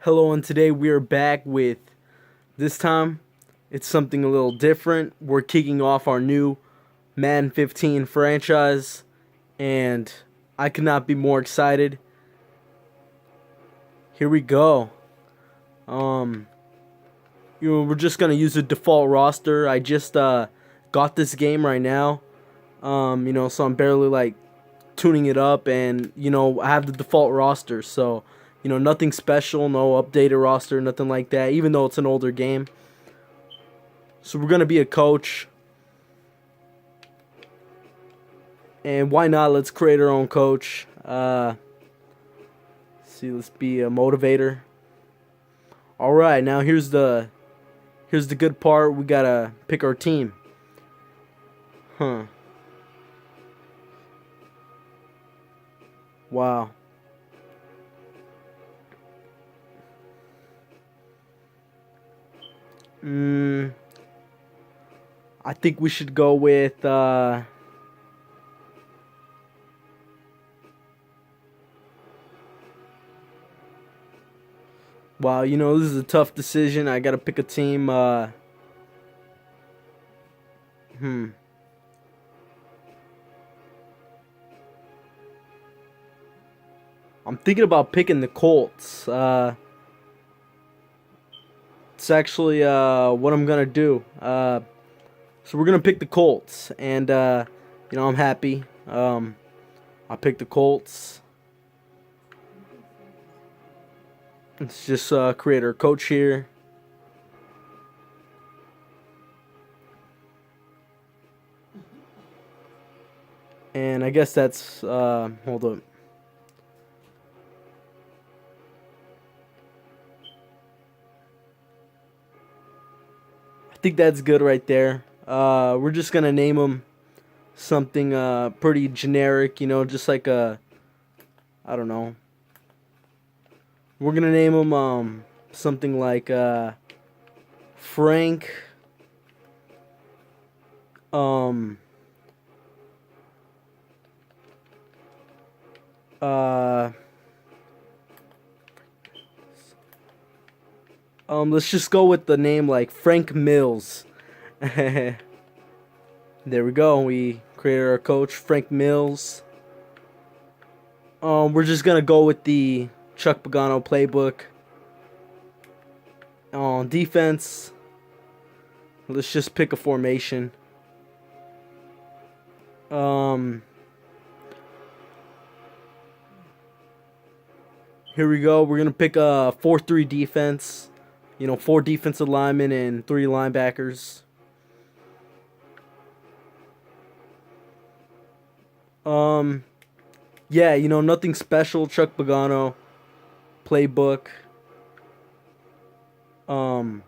Hello, and today we are back with this time it's something a little different. We're kicking off our new Madden 15 franchise, and I could not be more excited. Here we go. Um, we're just gonna use the default roster. I just got this game right now. So I'm barely like tuning it up, and I have the default roster, so nothing special, no updated roster, nothing like that, even though it's an older game. So we're gonna be a coach, and why not? Let's create our own coach. Let's be a motivator. All right, now here's the good part. We gotta pick our team. Huh. Wow. Mm, I think we should go with wow, this is a tough decision. I gotta pick a team. Hmm. I'm thinking about picking the Colts. It's actually what I'm gonna do. So we're gonna pick the Colts, and I'm happy. I picked the Colts. Let's just create our coach here. And I guess that's hold up. I think that's good right there. We're just gonna name them something pretty generic, just like a, I don't know. We're gonna name them something like Frank. Um. Uh. Let's just go with the name like Frank Mills. There we go. We created our coach, Frank Mills. We're just gonna go with the Chuck Pagano playbook. On defense, let's just pick a formation. Here we go. We're gonna pick a 4-3 defense. Four defensive linemen and three linebackers. Um, yeah, nothing special. Chuck Pagano playbook. Um,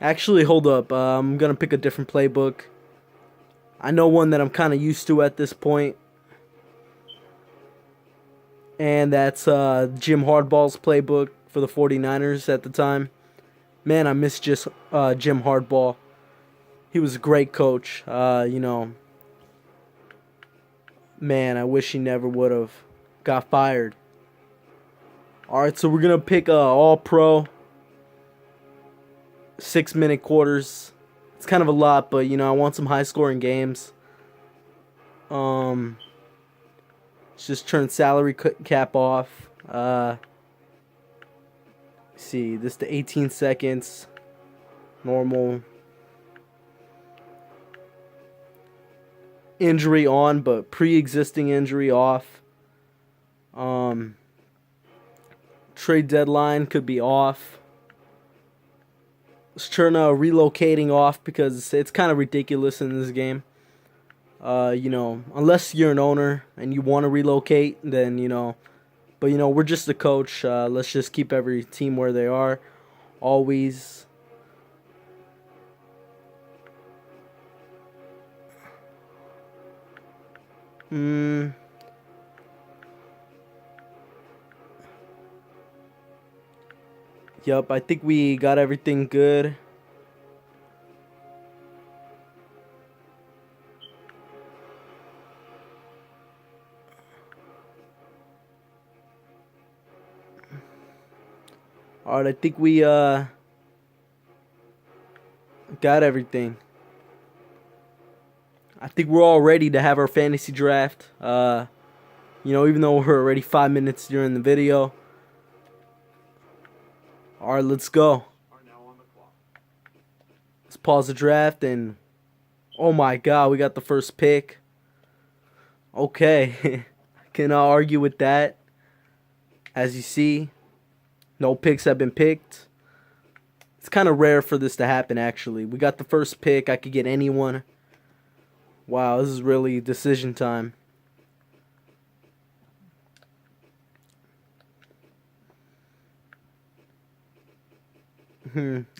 actually, hold up. I'm gonna pick a different playbook. I know one that I'm kind of used to at this point, and that's Jim Hardball's playbook for the 49ers at the time. Man, I miss just Jim Hardball. He was a great coach. Man, I wish he never would have got fired. All right, so we're gonna pick all pro 6-minute quarters. It's kind of a lot, but I want some high scoring games. Let's just turn salary cap off. See, this to 18 seconds. Normal. Injury on, but pre-existing injury off. Trade deadline could be off. Let's turn relocating off because it's kind of ridiculous in this game. Unless you're an owner and you want to relocate, then But we're just the coach. Let's just keep every team where they are, always. Hmm. Yup, I think we got everything good. All right, I think we got everything. I think we're all ready to have our fantasy draft. Even though we're already 5 minutes during the video. All right, let's go. Let's pause the draft and oh my God, we got the first pick. Okay, cannot argue with that. As you see, no picks have been picked. It's kind of rare for this to happen, actually. We got the first pick. I could get anyone. Wow, this is really decision time.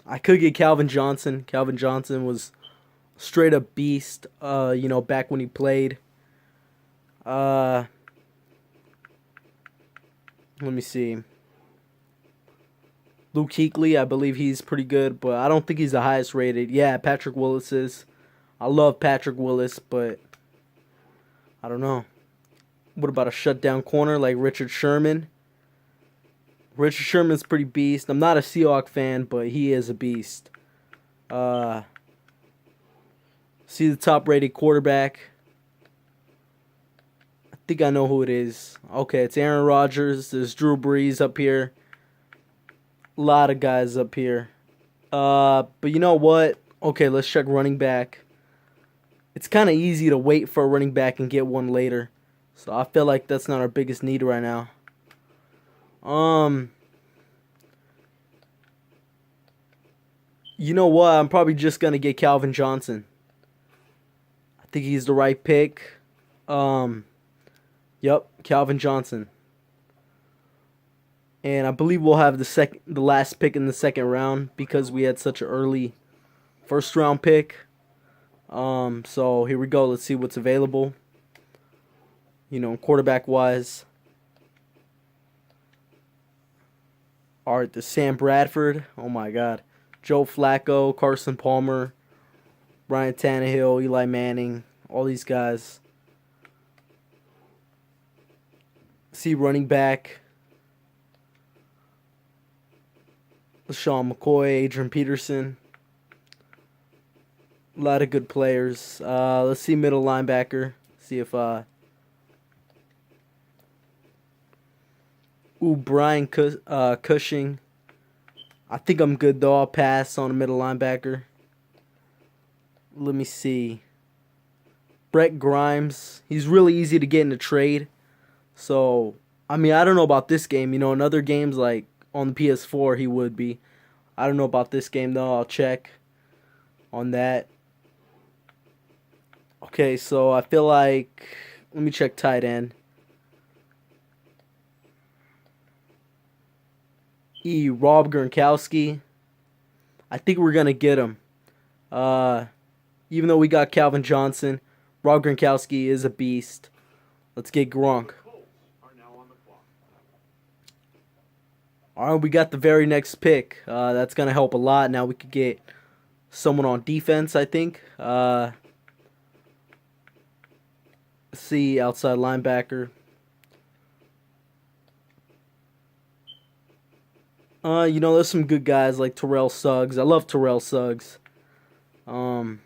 I could get Calvin Johnson. Calvin Johnson was straight up beast, back when he played. Let me see. Luke Kuechly, I believe he's pretty good, but I don't think he's the highest rated. Yeah, Patrick Willis is. I love Patrick Willis, but I don't know. What about a shutdown corner like Richard Sherman? Richard Sherman's pretty beast. I'm not a Seahawk fan, but he is a beast. See the top-rated quarterback. I think I know who it is. Okay, it's Aaron Rodgers. There's Drew Brees up here. A lot of guys up here. But you know what? Okay, let's check running back. It's kind of easy to wait for a running back and get one later. So I feel like that's not our biggest need right now. You know what? I'm probably just going to get Calvin Johnson. I think he's the right pick. Yep, Calvin Johnson. And I believe we'll have the last pick in the second round because we had such an early first round pick. So here we go. Let's see what's available. Quarterback wise. All right, the Sam Bradford. Oh my God. Joe Flacco, Carson Palmer, Ryan Tannehill, Eli Manning, all these guys. See running back. LaShawn McCoy, Adrian Peterson. A lot of good players. Let's see middle linebacker. See if Brian Cushing. I think I'm good though. I'll pass on a middle linebacker. Let me see. Brett Grimes. He's really easy to get in a trade. So, I don't know about this game. In other games like on the PS4 he would be. I don't know about this game though. I'll check on that. Okay, so I feel like... Let me check tight end. Rob Gronkowski. I think we're going to get him. Even though we got Calvin Johnson, Rob Gronkowski is a beast. Let's get Gronk. Alright, we got the very next pick. That's going to help a lot. Now we could get someone on defense, I think. Let's see, outside linebacker. There's some good guys like Terrell Suggs. I love Terrell Suggs. Robert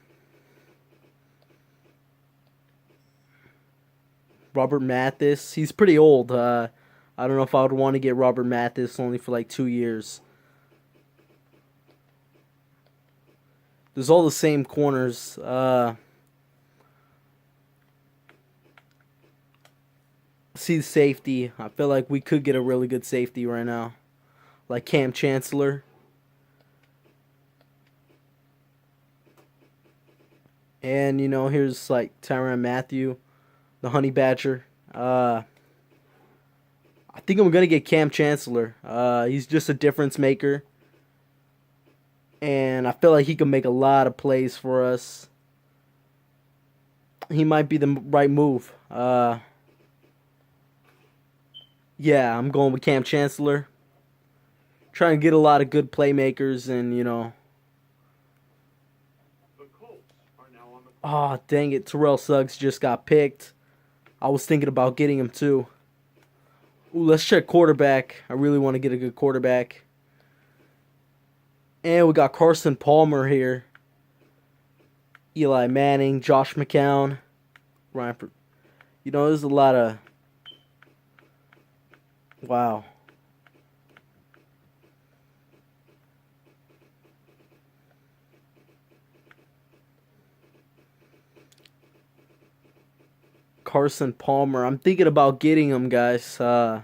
Mathis. He's pretty old. I don't know if I would want to get Robert Mathis only for like 2 years. There's all the same corners. See the safety. I feel like we could get a really good safety right now. Like Cam Chancellor. And, here's like Tyrann Mathieu, the Honey Badger. I think I'm going to get Cam Chancellor. He's just a difference maker. And I feel like he can make a lot of plays for us. He might be the right move. Yeah, I'm going with Cam Chancellor. Trying to get a lot of good playmakers and, The Colts are now on the clock. Oh, dang it. Terrell Suggs just got picked. I was thinking about getting him too. Ooh, let's check quarterback. I really want to get a good quarterback. And we got Carson Palmer here. Eli Manning, Josh McCown, Ryan. There's a lot of. Wow. Carson Palmer. I'm thinking about getting him, guys. I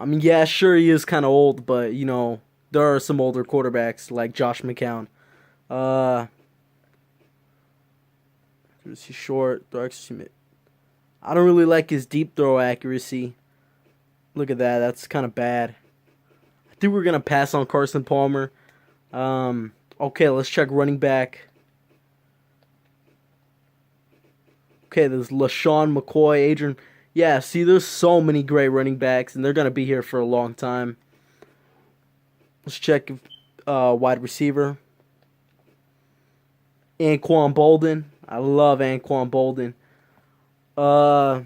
mean, yeah, sure, he is kind of old, but, there are some older quarterbacks like Josh McCown. Uh, is he short? I don't really like his deep throw accuracy. Look at that. That's kind of bad. I think we're going to pass on Carson Palmer. Okay, let's check running back. Okay, there's LaShawn McCoy, Adrian. Yeah, see, there's so many great running backs, and they're going to be here for a long time. Let's check wide receiver. Anquan Bolden. I love Anquan Bolden. We'll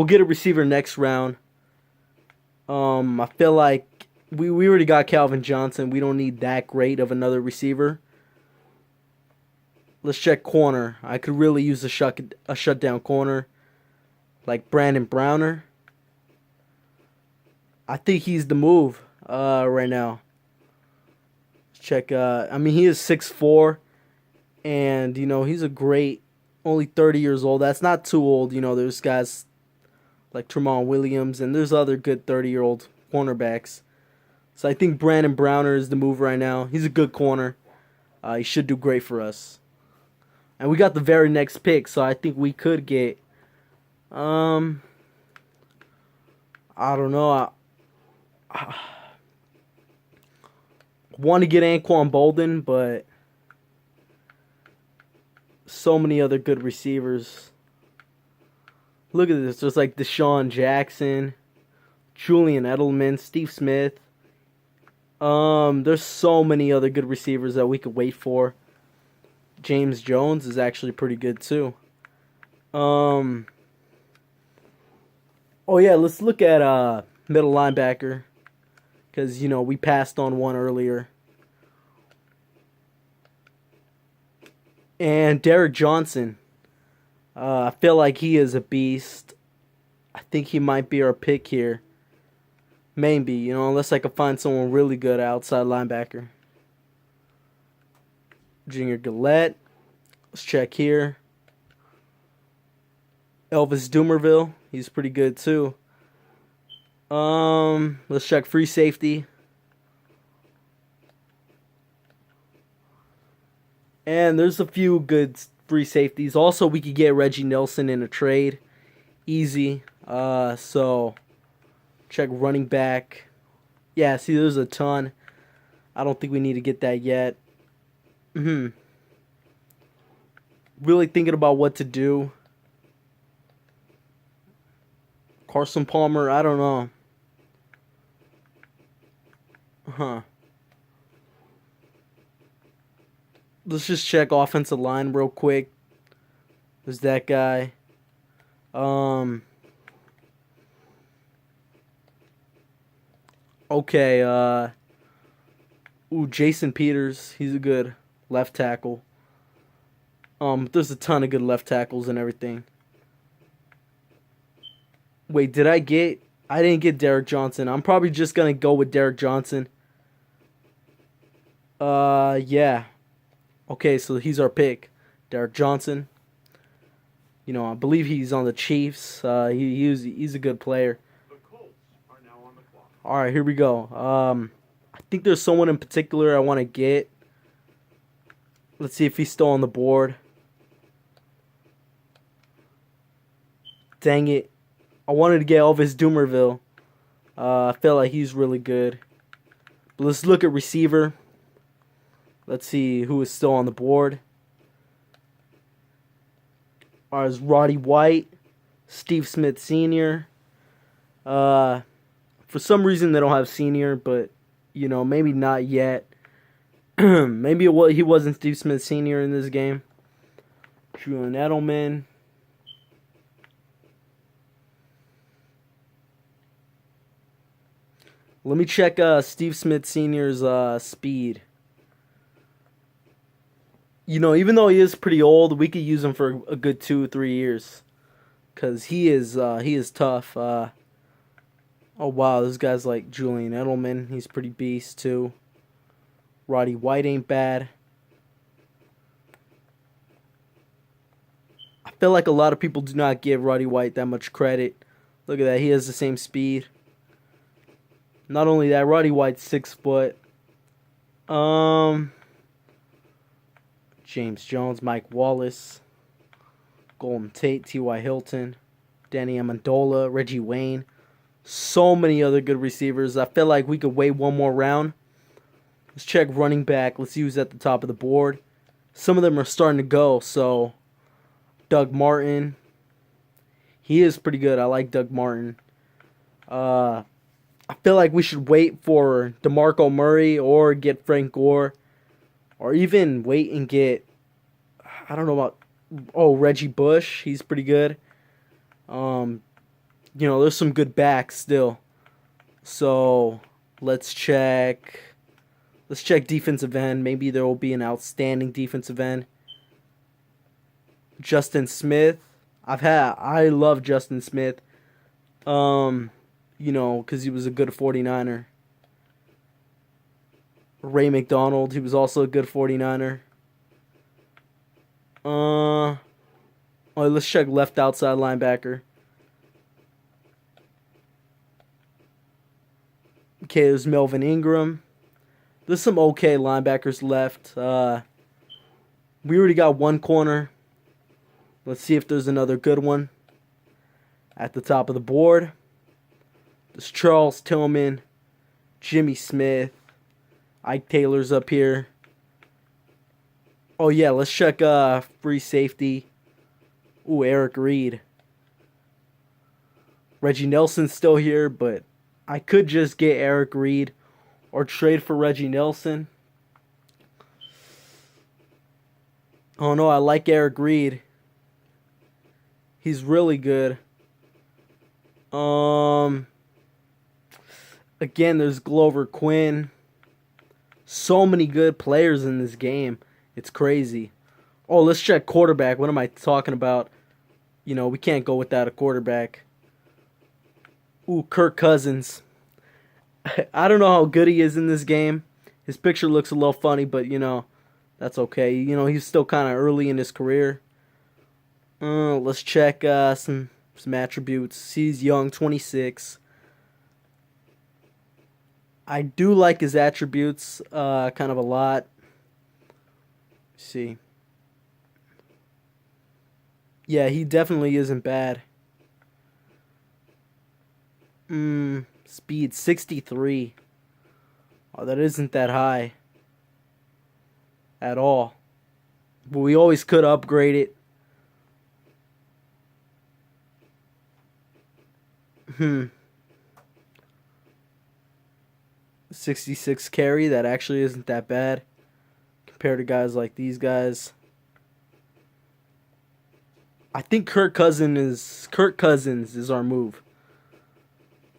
get a receiver next round. I feel like we already got Calvin Johnson. We don't need that great of another receiver. Let's check corner. I could really use a shutdown corner. Like Brandon Browner. I think he's the move right now. Let's check. I mean, he is 6'4", and he's a great. Only 30 years old. That's not too old. There's guys like Tramon Williams, and there's other good 30-year-old cornerbacks. So I think Brandon Browner is the move right now. He's a good corner. He should do great for us. And we got the very next pick, so I think we could get. I don't know. I want to get Anquan Bolden, but so many other good receivers. Look at this. There's like Deshaun Jackson, Julian Edelman, Steve Smith. There's so many other good receivers that we could wait for. James Jones is actually pretty good too. Oh yeah, let's look at middle linebacker, because we passed on one earlier. And Derek Johnson. I feel like he is a beast. I think he might be our pick here. Maybe, unless I could find someone really good outside linebacker. Junior Gillette. Let's check here. Elvis Dumerville. He's pretty good too. Let's check free safety. And there's a few good free safeties. Also, we could get Reggie Nelson in a trade. Easy. So check running back. Yeah, see, there's a ton. I don't think we need to get that yet. Really thinking about what to do. Carson Palmer, I don't know. Let's just check offensive line real quick. There's that guy. Okay, Jason Peters, he's a good left tackle. There's a ton of good left tackles and everything. Wait, I didn't get Derek Johnson. I'm probably just gonna go with Derek Johnson. Yeah. Okay, so he's our pick. Derek Johnson. I believe he's on the Chiefs. He's a good player. The Colts are now on the clock. All right, here we go. I think there's someone in particular I want to get. Let's see if he's still on the board. Dang it. I wanted to get Elvis Dumerville. I feel like he's really good. But let's look at receiver. Let's see who is still on the board. There's Roddy White, Steve Smith Sr. For some reason they don't have senior, but maybe not yet. Maybe he wasn't Steve Smith Sr. in this game. Julian Edelman. Let me check Steve Smith Sr.'s speed. Even though he is pretty old, we could use him for a good 2 or 3 years. Cause he is tough. Oh wow, this guy's like Julian Edelman. He's pretty beast too. Roddy White ain't bad. I feel like a lot of people do not give Roddy White that much credit. Look at that, he has the same speed. Not only that, Roddy White's 6 foot. James Jones, Mike Wallace, Golden Tate, T.Y. Hilton, Danny Amendola, Reggie Wayne. So many other good receivers. I feel like we could wait one more round. Let's check running back. Let's use at the top of the board. Some of them are starting to go. So, Doug Martin. He is pretty good. I like Doug Martin. I feel like we should wait for DeMarco Murray or get Frank Gore. Or even wait and get, I don't know about, Reggie Bush. He's pretty good. There's some good backs still. So, let's check defensive end. Maybe there will be an outstanding defensive end. Justin Smith. I love Justin Smith. Because he was a good 49er. Ray McDonald, he was also a good 49er. Let's check left outside linebacker. Okay, there's Melvin Ingram. There's some okay linebackers left. We already got one corner. Let's see if there's another good one. At the top of the board, there's Charles Tillman, Jimmy Smith, Ike Taylor's up here. Oh yeah, let's check free safety. Ooh, Eric Reed. Reggie Nelson's still here, but I could just get Eric Reed or trade for Reggie Nelson. Oh no, I like Eric Reed. He's really good. Again, there's Glover Quinn. So many good players in this game. It's crazy. Oh, let's check quarterback. What am I talking about? We can't go without a quarterback. Ooh, Kirk Cousins. I don't know how good he is in this game. His picture looks a little funny, but, that's okay. He's still kind of early in his career. Let's check some attributes. He's young, 26. I do like his attributes kind of a lot. Let's see. Yeah, he definitely isn't bad. Speed 63. Oh, that isn't that high at all. But we always could upgrade it. 66 carry. That actually isn't that bad compared to guys like these guys. I think Kirk Cousins is our move.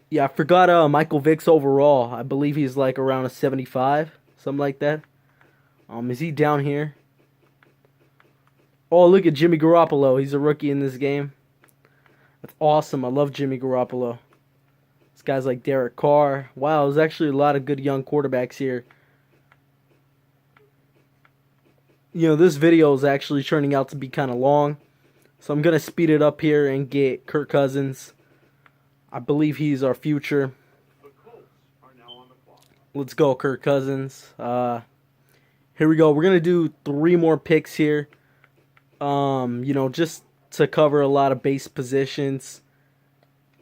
Yeah, I forgot Michael Vick's overall. I believe he's like around a 75, something like that. Is he down here? Oh, look at Jimmy Garoppolo. He's a rookie in this game. That's awesome. I love Jimmy Garoppolo. This guy's like Derek Carr. Wow, there's actually a lot of good young quarterbacks here. This video is actually turning out to be kind of long. So I'm going to speed it up here and get Kirk Cousins. I believe he's our future. The Colts are now on the clock. Let's go, Kirk Cousins. Here we go. We're going to do 3 more picks here. Just to cover a lot of base positions.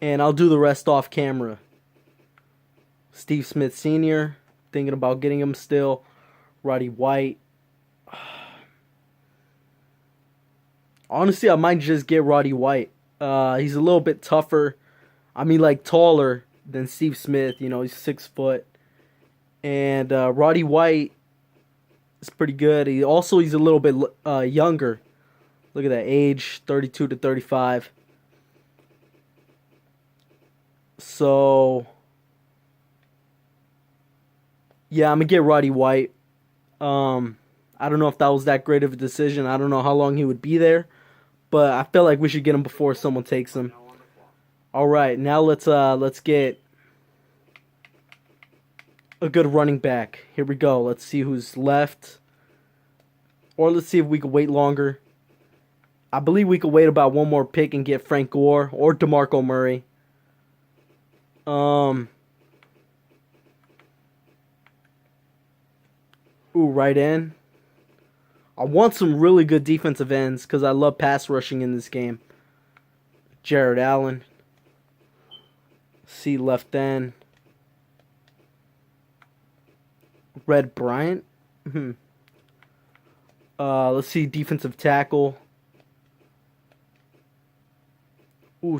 And I'll do the rest off camera. Steve Smith Sr. Thinking about getting him still. Roddy White. Honestly, I might just get Roddy White. He's a little bit tougher. Taller than Steve Smith. He's 6 foot. And Roddy White is pretty good. He's a little bit younger. Look at that age, 32 to 35. So, Yeah, I'm gonna get Roddy White. I don't know if that was that great of a decision. I don't know how long he would be there, but I feel like we should get him before someone takes him. Now on the clock. All right, now let's get a good running back. Here we go. Let's see who's left, or let's see if we can wait longer. I believe we could wait about one more pick and get Frank Gore or DeMarco Murray. Right in. I want some really good defensive ends because I love pass rushing in this game. Jared Allen. See left end. Red Bryant. Let's see defensive tackle.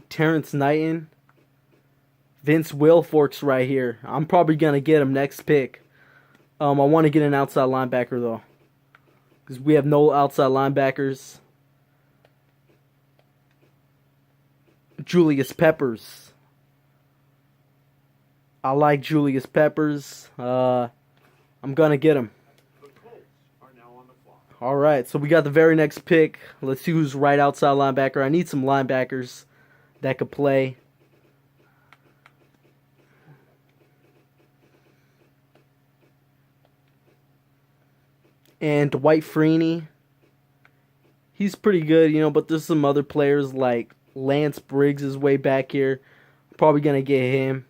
Terrence Knighton. Vince Wilfork's right here. I'm probably going to get him next pick. I want to get an outside linebacker, though. Because we have no outside linebackers. Julius Peppers. I like Julius Peppers. I'm going to get him. The Colts are now on the clock. All right, so we got the very next pick. Let's see who's right outside linebacker. I need some linebackers that could play. And Dwight Freeney. He's pretty good, but there's some other players like Lance Briggs is way back here. Probably going to get him.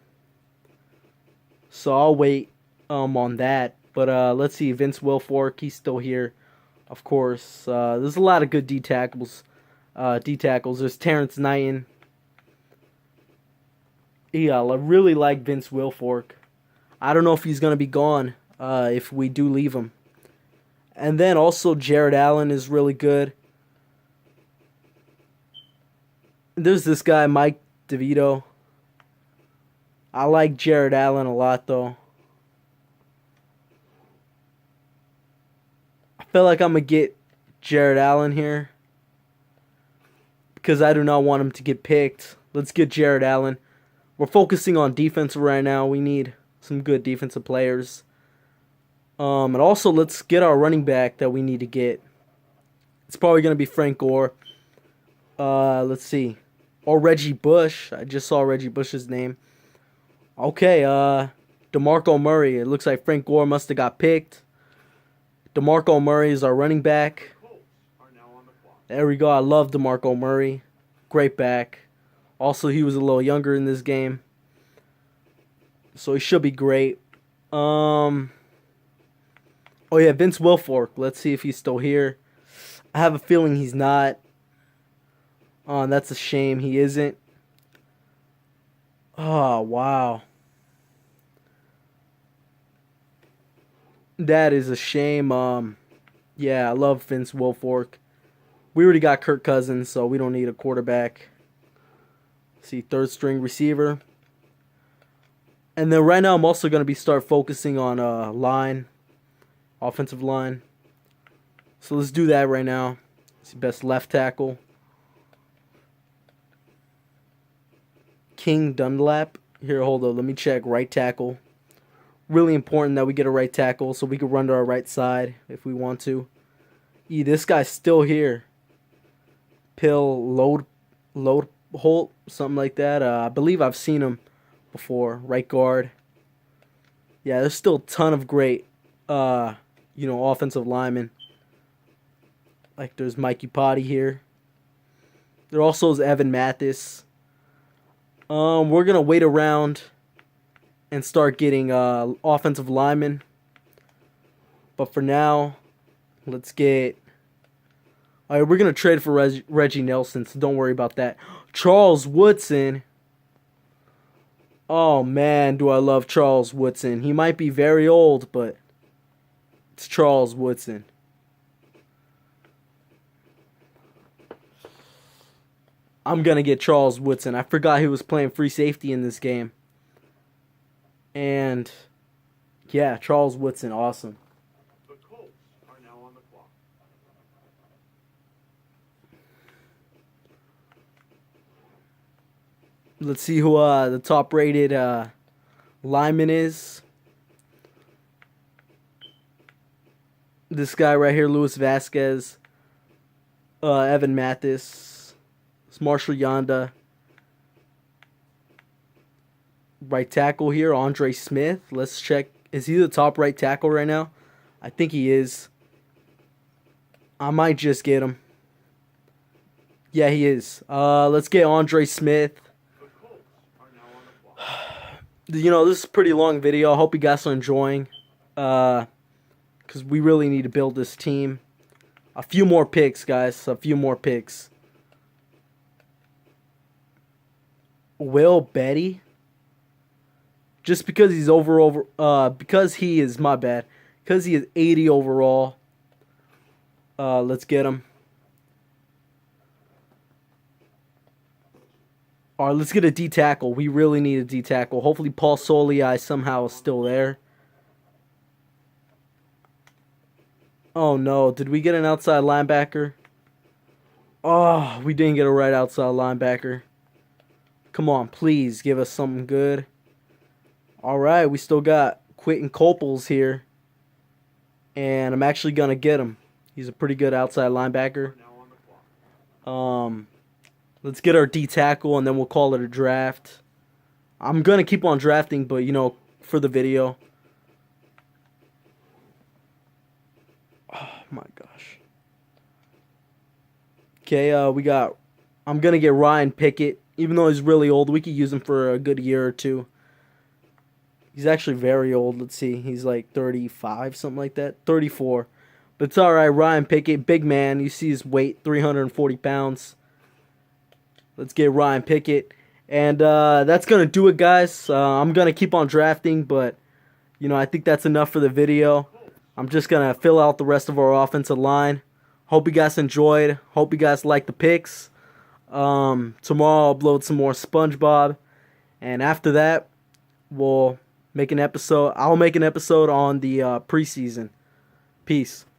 So I'll wait on that. But let's see, Vince Wilfork, he's still here. Of course. There's a lot of good D tackles. There's Terrence Knighton. Yeah, I really like Vince Wilfork. I don't know if he's going to be gone if we do leave him. And then also Jared Allen is really good. There's this guy, Mike DeVito. I like Jared Allen a lot, though. I feel like I'm going to get Jared Allen here. Because I do not want him to get picked. Let's get Jared Allen. We're focusing on defense right now. We need some good defensive players. And also, let's get our running back that we need to get. It's probably going to be Frank Gore. Let's see. Or Reggie Bush. I just saw Reggie Bush's name. Okay, DeMarco Murray. It looks like Frank Gore must have got picked. DeMarco Murray is our running back. The Colts are now on the clock. There we go. I love DeMarco Murray. Great back. Also, he was a little younger in this game. So he should be great. Oh, yeah, Vince Wilfork. Let's see if he's still here. I have a feeling he's not. Oh, that's a shame. He isn't. Oh, wow. That is a shame. Yeah, I love Vince Wilfork. We already got Kirk Cousins, so we don't need a quarterback. See, third string receiver. And then right now I'm also going to start focusing on line. Offensive line. So let's do that right now. It's the best left tackle. King Dunlap. Here, hold on. Let me check. Right tackle. Really important that we get a right tackle so we can run to our right side if we want to. This guy's still here. Load Holt, something like that. I believe I've seen him before. Right guard. Yeah, there's still a ton of great offensive linemen. Like there's Mikey Potty here. There also is Evan Mathis. We're gonna wait around and start getting offensive linemen. But for now, let's get. All right, we're gonna trade for Reggie Nelson, so don't worry about that. Charles Woodson. Oh man, do I love Charles Woodson. He might be very old, but it's Charles Woodson. I'm going to get Charles Woodson. I forgot he was playing free safety in this game. And, yeah, Charles Woodson, awesome. The Colts are now on the clock. Let's see who the top-rated lineman is. This guy right here, Luis Vasquez, Evan Mathis, Marshall Yanda. Right tackle here, Andre Smith. Let's check. Is he the top right tackle right now? I think he is. I might just get him. Yeah, he is. Let's get Andre Smith. The Colts are now on the clock. This is a pretty long video. I hope you guys are enjoying. Because we really need to build this team. A few more picks, guys. A few more picks. Will Betty. Just because he's because he is, my bad. Because he is 80 overall. Let's get him. Alright, let's get a D tackle. We really need a D tackle. Hopefully Paul Soliai somehow is still there. Oh no, did we get an outside linebacker? Oh, we didn't get a right outside linebacker. Come on, please give us something good. Alright, we still got Quentin Coples here. And I'm actually going to get him. He's a pretty good outside linebacker. Let's get our D tackle and then we'll call it a draft. I'm going to keep on drafting, but for the video. Oh my gosh. Okay, I'm going to get Ryan Pickett. Even though he's really old, we could use him for a good year or two. He's actually very old. Let's see. He's like 35, something like that. 34. But it's all right. Ryan Pickett, big man. You see his weight, 340 pounds. Let's get Ryan Pickett. And that's going to do it, guys. I'm going to keep on drafting, but, I think that's enough for the video. I'm just going to fill out the rest of our offensive line. Hope you guys enjoyed. Hope you guys like the picks. Tomorrow I'll upload some more SpongeBob. And after that, we'll make an episode. I'll make an episode on the preseason. Peace.